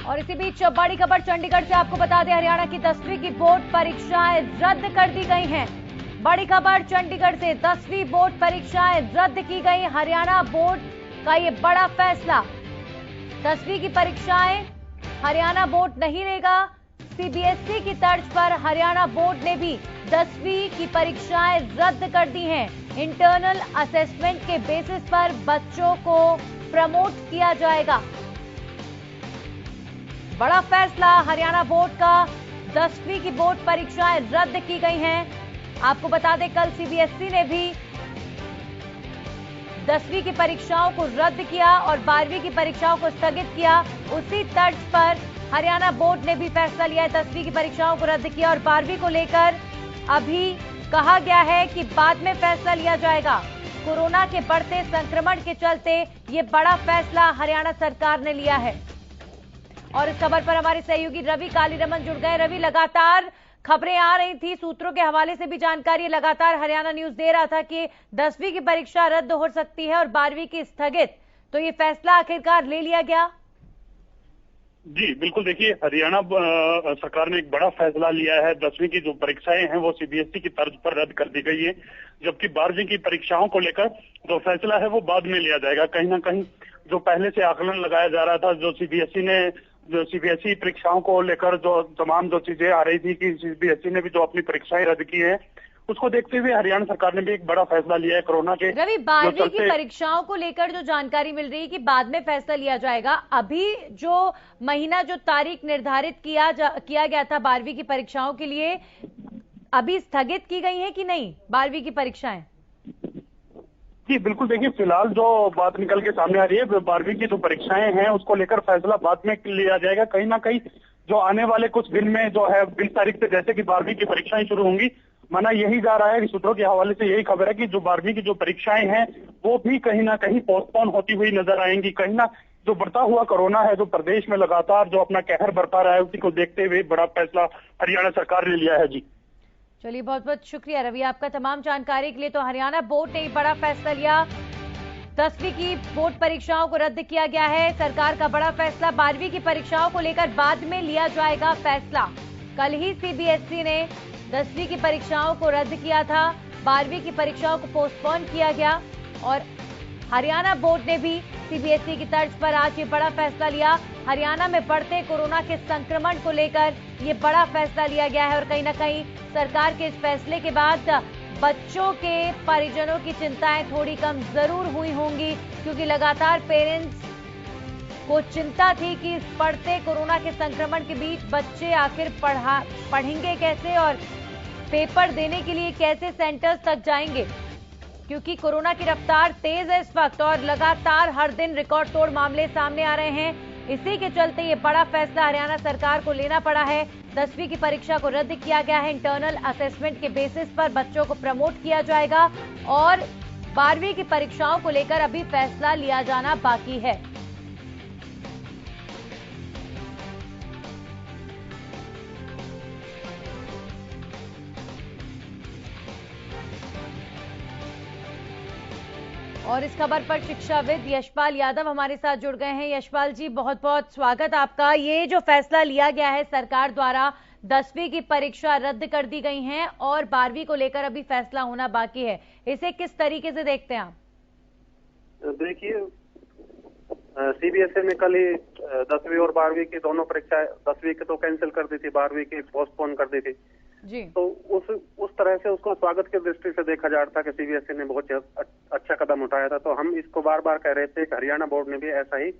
और इसी बीच बड़ी खबर चंडीगढ़ से आपको बता दें, हरियाणा की 10वीं की बोर्ड परीक्षाएं रद्द कर दी गई हैं। बड़ी खबर चंडीगढ़ से, 10वीं बोर्ड परीक्षाएं रद्द की गई। हरियाणा बोर्ड का ये बड़ा फैसला, 10वीं की परीक्षाएं हरियाणा बोर्ड नहीं लेगा। सीबीएसई की तर्ज पर हरियाणा बोर्ड ने भी 10वीं की परीक्षाएं रद्द कर दी हैं। इंटरनल असेसमेंट के बेसिस पर बच्चों को प्रमोट किया जाएगा। बड़ा फैसला हरियाणा बोर्ड का, 10वीं की बोर्ड परीक्षाएं रद्द की गई हैं। आपको बता दें, कल सीबीएसई ने भी 10वीं की परीक्षाओं को रद्द किया और 12वीं की परीक्षाओं को स्थगित किया। उसी तर्ज पर हरियाणा बोर्ड ने भी फैसला लिया है, 10वीं की परीक्षाओं को रद्द किया और 12वीं को लेकर अभी कहा गया है कि बाद में फैसला लिया जाएगा। कोरोना के बढ़ते संक्रमण के चलते ये बड़ा फैसला हरियाणा सरकार ने लिया है। और इस खबर पर हमारे सहयोगी रवि कालीरमन जुड़ गए। रवि, लगातार खबरें आ रही थी, सूत्रों के हवाले से भी जानकारी लगातार हरियाणा न्यूज दे रहा था कि 10वीं की परीक्षा रद्द हो सकती है और 12वीं की स्थगित, तो ये फैसला आखिरकार ले लिया गया। जी बिल्कुल, देखिए हरियाणा सरकार ने एक बड़ा फैसला लिया है। 10वीं की जो परीक्षाएं हैं वो सीबीएसई की तर्ज पर रद्द कर दी गई है, जबकि 12वीं की परीक्षाओं को लेकर जो फैसला है वो बाद में लिया जाएगा। कहीं ना कहीं जो पहले से आकलन लगाया जा रहा था, जो सीबीएसई परीक्षाओं को लेकर जो तमाम जो चीजें आ रही थी कि सीबीएसई ने भी जो अपनी परीक्षाएं रद्द की है, उसको देखते हुए हरियाणा सरकार ने भी एक बड़ा फैसला लिया है कोरोना के। रवि, 12वीं की परीक्षाओं को लेकर जो जानकारी मिल रही है कि बाद में फैसला लिया जाएगा, अभी जो महीना, जो तारीख निर्धारित किया गया था 12वीं की परीक्षाओं के लिए, अभी स्थगित की गई है कि नहीं 12वीं की परीक्षाएं? जी बिल्कुल, देखिए फिलहाल जो बात निकल के सामने आ रही है, 12वीं की जो परीक्षाएं हैं उसको लेकर फैसला बाद में लिया जाएगा। कहीं ना कहीं जो आने वाले कुछ दिन में जो है 20 तारीख से जैसे कि 12वीं की परीक्षाएं शुरू होंगी, माना यही जा रहा है कि सूत्रों के हवाले से यही खबर है कि जो 12वीं की जो परीक्षाएं हैं वो भी कहीं ना कहीं पोस्टपोन होती हुई नजर आएंगी। कहीं ना जो बढ़ता हुआ कोरोना है, जो प्रदेश में लगातार जो अपना कहर बरपा रहा है, उसी को देखते हुए बड़ा फैसला हरियाणा सरकार ने लिया है। जी चलिए, बहुत बहुत शुक्रिया रवि आपका तमाम जानकारी के लिए। तो हरियाणा बोर्ड ने बड़ा फैसला लिया, 10वीं की बोर्ड परीक्षाओं को रद्द किया गया है। सरकार का बड़ा फैसला, 12वीं की परीक्षाओं को लेकर बाद में लिया जाएगा फैसला। कल ही सीबीएसई ने 10वीं की परीक्षाओं को रद्द किया था, 12वीं की परीक्षाओं को पोस्टपोन किया गया और हरियाणा बोर्ड ने भी सीबीएसई की तर्ज पर आज ये बड़ा फैसला लिया। हरियाणा में बढ़ते कोरोना के संक्रमण को लेकर ये बड़ा फैसला लिया गया है और कहीं ना कहीं सरकार के इस फैसले के बाद बच्चों के परिजनों की चिंताएं थोड़ी कम जरूर हुई होंगी, क्योंकि लगातार पेरेंट्स को चिंता थी कि इस बढ़ते कोरोना के संक्रमण के बीच बच्चे आखिर पढ़ेंगे कैसे और पेपर देने के लिए कैसे सेंटर्स तक जाएंगे, क्योंकि कोरोना की रफ्तार तेज है इस वक्त और लगातार हर दिन रिकॉर्ड तोड़ मामले सामने आ रहे हैं। इसी के चलते ये बड़ा फैसला हरियाणा सरकार को लेना पड़ा है। 10वीं की परीक्षा को रद्द किया गया है। इंटरनल असेसमेंट के बेसिस पर बच्चों को प्रमोट किया जाएगा और 12वीं की परीक्षाओं को लेकर अभी फैसला लिया जाना बाकी है। और इस खबर पर शिक्षाविद यशपाल यादव हमारे साथ जुड़ गए हैं। यशपाल जी, बहुत बहुत स्वागत आपका। ये जो फैसला लिया गया है सरकार द्वारा, 10वीं की परीक्षा रद्द कर दी गई है और 12वीं को लेकर अभी फैसला होना बाकी है, इसे किस तरीके से देखते हैं आप? देखिए, सीबीएसई ने कल ही 10वीं और 12वीं की दोनों परीक्षाएं, 10वीं की तो कैंसिल कर दी थी, 12वीं की पोस्टपोन कर दी थी जी। तो उस तरह से उसको स्वागत की दृष्टि से देखा जा रहा था कि सीबीएसई ने बहुत अच्छा कदम उठाया था। तो हम इसको बार बार कह रहे थे कि हरियाणा बोर्ड ने भी ऐसा ही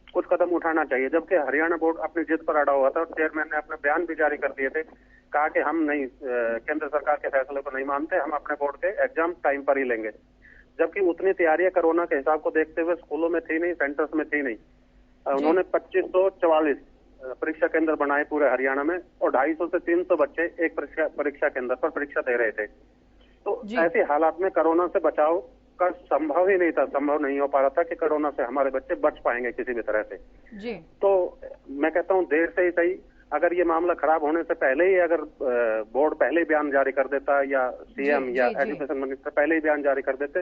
कुछ कदम उठाना चाहिए, जबकि हरियाणा बोर्ड अपनी जिद पर अड़ा हुआ था और चेयरमैन ने अपने बयान भी जारी कर दिए थे, कहा कि हम नहीं, केंद्र सरकार के फैसले को नहीं मानते, हम अपने बोर्ड के एग्जाम टाइम पर ही लेंगे। जबकि उतनी तैयारियां कोरोना के हिसाब को देखते हुए स्कूलों में थी नहीं, सेंटर्स में थी नहीं। उन्होंने 2544 परीक्षा केंद्र बनाए पूरे हरियाणा में और 250 से 300 बच्चे एक परीक्षा केंद्र पर परीक्षा दे रहे थे। तो ऐसे हालात में कोरोना से बचाव का संभव ही नहीं था, संभव नहीं हो पा रहा था कि कोरोना से हमारे बच्चे बच पाएंगे किसी भी तरह से जी। तो मैं कहता हूँ देर से ही सही, अगर ये मामला खराब होने से पहले ही अगर बोर्ड पहले ही बयान जारी कर देता या सीएम या एजुकेशन मिनिस्टर पहले ही बयान जारी कर देते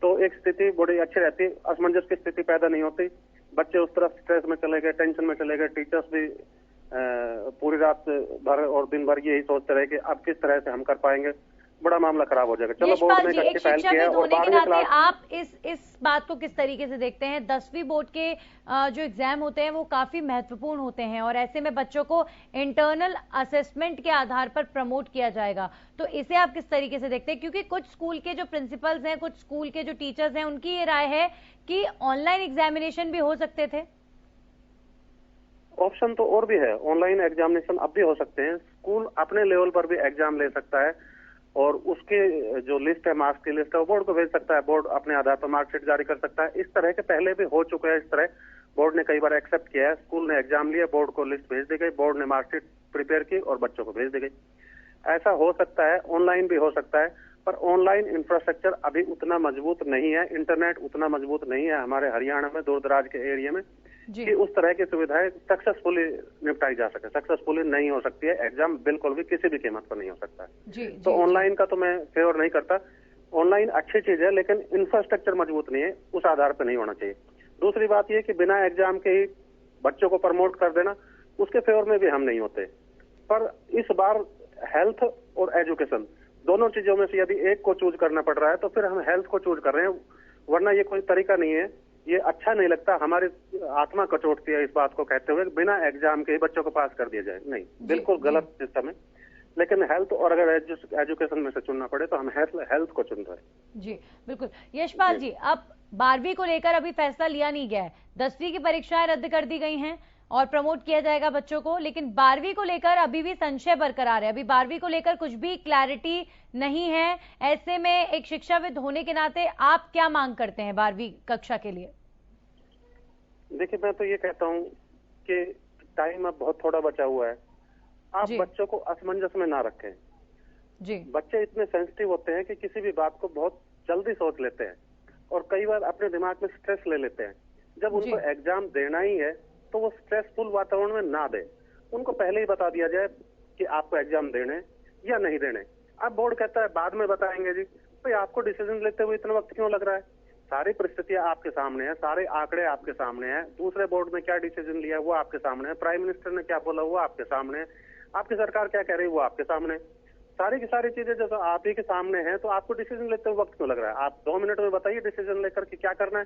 तो एक स्थिति बड़ी अच्छी रहती, असमंजस की स्थिति पैदा नहीं होती। बच्चे उस तरफ स्ट्रेस में चले गए, टेंशन में चले गए। टीचर्स भी पूरी रात भर और दिन भर यही सोचते रहे कि अब किस तरह से हम कर पाएंगे, बड़ा मामला खराब हो जाएगा। चलो बोर्ड ने एक अच्छी पहल की है। और 12वीं क्लास आप इस बात को किस तरीके से देखते हैं? 10वीं बोर्ड के जो एग्जाम होते हैं वो काफी महत्वपूर्ण होते हैं और ऐसे में बच्चों को इंटरनल असेसमेंट के आधार पर प्रमोट किया जाएगा, तो इसे आप किस तरीके से देखते हैं? क्योंकि कुछ स्कूल के जो प्रिंसिपल्स हैं, कुछ स्कूल के जो टीचर्स हैं, उनकी ये राय है कि ऑनलाइन एग्जामिनेशन भी हो सकते थे। ऑप्शन तो और भी है, ऑनलाइन एग्जामिनेशन अब भी हो सकते हैं। स्कूल अपने लेवल पर भी एग्जाम ले सकता है और उसके जो लिस्ट है, मार्क्स की लिस्ट है, वो बोर्ड को भेज सकता है। बोर्ड अपने आधार पर मार्कशीट जारी कर सकता है। इस तरह के पहले भी हो चुके हैं। इस तरह बोर्ड ने कई बार एक्सेप्ट किया है। स्कूल ने एग्जाम लिया, बोर्ड को लिस्ट भेज दी गई, बोर्ड ने मार्कशीट प्रिपेयर की और बच्चों को भेज दी गई। ऐसा हो सकता है, ऑनलाइन भी हो सकता है, पर ऑनलाइन इंफ्रास्ट्रक्चर अभी उतना मजबूत नहीं है, इंटरनेट उतना मजबूत नहीं है हमारे हरियाणा में, दूर दराज के एरिया में, कि उस तरह की सुविधाएं सक्सेसफुली निपटाई जा सके। सक्सेसफुली नहीं हो सकती है, एग्जाम बिल्कुल भी किसी भी कीमत पर नहीं हो सकता है। तो ऑनलाइन का तो मैं फेवर नहीं करता। ऑनलाइन अच्छी चीज है, लेकिन इंफ्रास्ट्रक्चर मजबूत नहीं है, उस आधार पर नहीं होना चाहिए। दूसरी बात यह कि बिना एग्जाम के ही बच्चों को प्रमोट कर देना, उसके फेवर में भी हम नहीं होते। पर इस बार हेल्थ और एजुकेशन दोनों चीजों में से यदि एक को चूज करना पड़ रहा है तो फिर हम हेल्थ को चूज कर रहे हैं, वरना ये कोई तरीका नहीं है। ये अच्छा नहीं लगता, हमारी आत्मा कचोटती है इस बात को कहते हुए बिना एग्जाम के ही बच्चों को पास कर दिया जाए। नहीं, बिल्कुल गलत सिस्टम है। लेकिन हेल्थ और अगर एजुकेशन में से चुनना पड़े तो हम हेल्थ को चुन रहे हैं। जी बिल्कुल। यशपाल जी, अब 12वीं को लेकर अभी फैसला लिया नहीं गया है। 10वीं की परीक्षाएं रद्द कर दी गई हैं और प्रमोट किया जाएगा बच्चों को, लेकिन 12वीं को लेकर अभी भी संशय बरकरार है। अभी 12वीं को लेकर कुछ भी क्लैरिटी नहीं है। ऐसे में एक शिक्षाविद होने के नाते आप क्या मांग करते हैं 12वीं कक्षा के लिए? देखिए, मैं तो ये कहता हूँ कि टाइम अब बहुत थोड़ा बचा हुआ है। आप बच्चों को असमंजस में ना रखें। जी, बच्चे इतने सेंसिटिव होते हैं कि किसी भी बात को बहुत जल्दी सोच लेते हैं और कई बार अपने दिमाग में स्ट्रेस ले लेते हैं। जब उनको एग्जाम देना ही है तो वो स्ट्रेसफुल वातावरण में ना दे। उनको पहले ही बता दिया जाए कि आपको एग्जाम देने या नहीं देने। अब बोर्ड कहता है बाद में बताएंगे। जी भाई, आपको डिसीजन लेते हुए इतना वक्त क्यों लग रहा है? सारी परिस्थितियां आपके सामने है, सारे आंकड़े आपके सामने हैं। दूसरे बोर्ड ने क्या डिसीजन लिया वो आपके सामने है। प्राइम मिनिस्टर ने क्या बोला वो आपके सामने है। आपकी सरकार क्या कह रही है वो आपके सामने है। सारी की सारी चीजें जब आप ही के सामने हैं तो आपको डिसीजन लेते हुए वक्त क्यों लग रहा है? आप 2 मिनट में बताइए डिसीजन लेकर कि क्या करना है,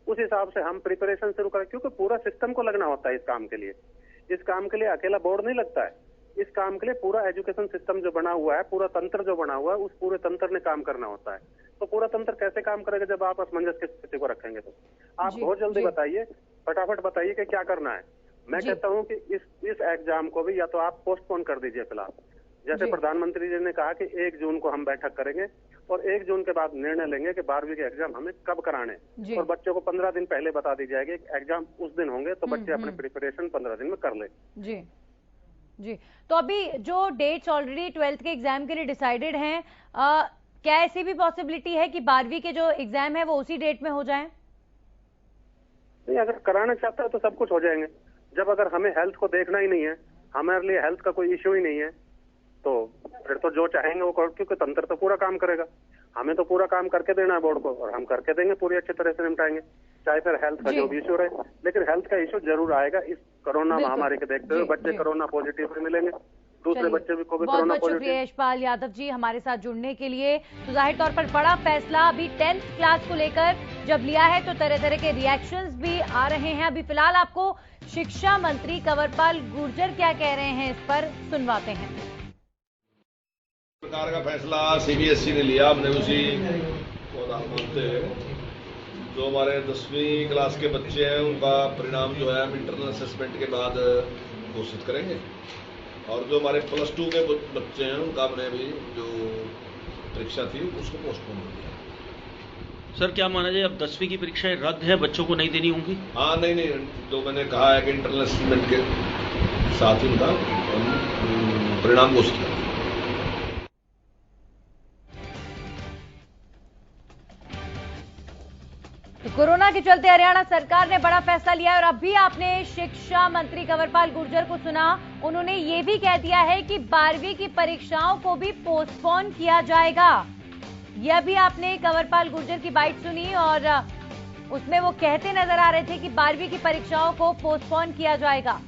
उस हिसाब से हम प्रिपरेशन शुरू करें। क्योंकि पूरा सिस्टम को लगना होता है इस काम के लिए। इस काम के लिए अकेला बोर्ड नहीं लगता है। इस काम के लिए पूरा एजुकेशन सिस्टम जो बना हुआ है, पूरा तंत्र जो बना हुआ है, उस पूरे तंत्र ने काम करना होता है। तो पूरा तंत्र कैसे काम करेगा जब आप असमंजस की स्थिति को रखेंगे? तो आप बहुत जल्दी बताइए, फटाफट बताइए कि क्या करना है। मैं कहता हूं कि इस एग्जाम को भी या तो आप पोस्टपोन कर दीजिए फिलहाल। जैसे प्रधानमंत्री जी ने कहा कि 1 जून को हम बैठक करेंगे और 1 जून के बाद निर्णय लेंगे कि 12वीं के एग्जाम हमें कब कराने, और बच्चों को 15 दिन पहले बता दी जाएगी एग्जाम उस दिन होंगे, तो बच्चे अपने प्रिपरेशन 15 दिन में कर ले। जी, तो अभी जो डेट्स ऑलरेडी 12th के एग्जाम के लिए डिसाइडेड हैं, क्या ऐसी भी पॉसिबिलिटी है कि 12वीं के जो एग्जाम है वो उसी डेट में हो जाए? नहीं, अगर कराना चाहता है तो सब कुछ हो जाएंगे। जब अगर हमें हेल्थ को देखना ही नहीं है, हमारे लिए हेल्थ का कोई इश्यू ही नहीं है, तो फिर तो जो चाहेंगे वो कर, क्योंकि तंत्र तो पूरा काम करेगा। हमें तो पूरा काम करके देना है बोर्ड को और हम करके देंगे, पूरी अच्छी तरह से निपटाएंगे, चाहे फिर हेल्थ का जो भी इश्यू रहे। लेकिन हेल्थ का इश्यू जरूर आएगा। इस कोरोना महामारी के देखते हुए बच्चे कोरोना पॉजिटिव भी मिलेंगे, दूसरे बच्चे भी कोविड कोरोना पॉजिटिव। शुक्रिया यशपाल यादव जी हमारे साथ जुड़ने के लिए। तो जाहिर तौर पर बड़ा फैसला अभी 10th क्लास को लेकर जब लिया है तो तरह तरह के रिएक्शंस भी आ रहे हैं। अभी फिलहाल आपको शिक्षा मंत्री कंवरपाल गुर्जर क्या कह रहे हैं इस पर सुनवाते हैं। सरकार का फैसला सीबीएसई ने लिया, हमने उसी को मानते हैं। जो हमारे 10वीं क्लास के बच्चे हैं उनका परिणाम जो है हम इंटरनल असेसमेंट के बाद घोषित करेंगे, और जो हमारे +2 के बच्चे हैं उनका हमने भी जो परीक्षा थी उसको पोस्टपोन कर दिया। सर, क्या माना जाए अब 10वीं की परीक्षाएं रद्द है, बच्चों को नहीं देनी होंगी? हाँ, नहीं, जो मैंने कहा है कि इंटरनल असेसमेंट के साथ ही उनका परिणाम घोषित करेंगे। तो कोरोना के चलते हरियाणा सरकार ने बड़ा फैसला लिया है और अभी आपने शिक्षा मंत्री कंवरपाल गुर्जर को सुना। उन्होंने ये भी कह दिया है कि 12वीं की परीक्षाओं को भी पोस्टपोन किया जाएगा। यह भी आपने कंवरपाल गुर्जर की बाइट सुनी और उसमें वो कहते नजर आ रहे थे कि 12वीं की परीक्षाओं को पोस्टपोन किया जाएगा।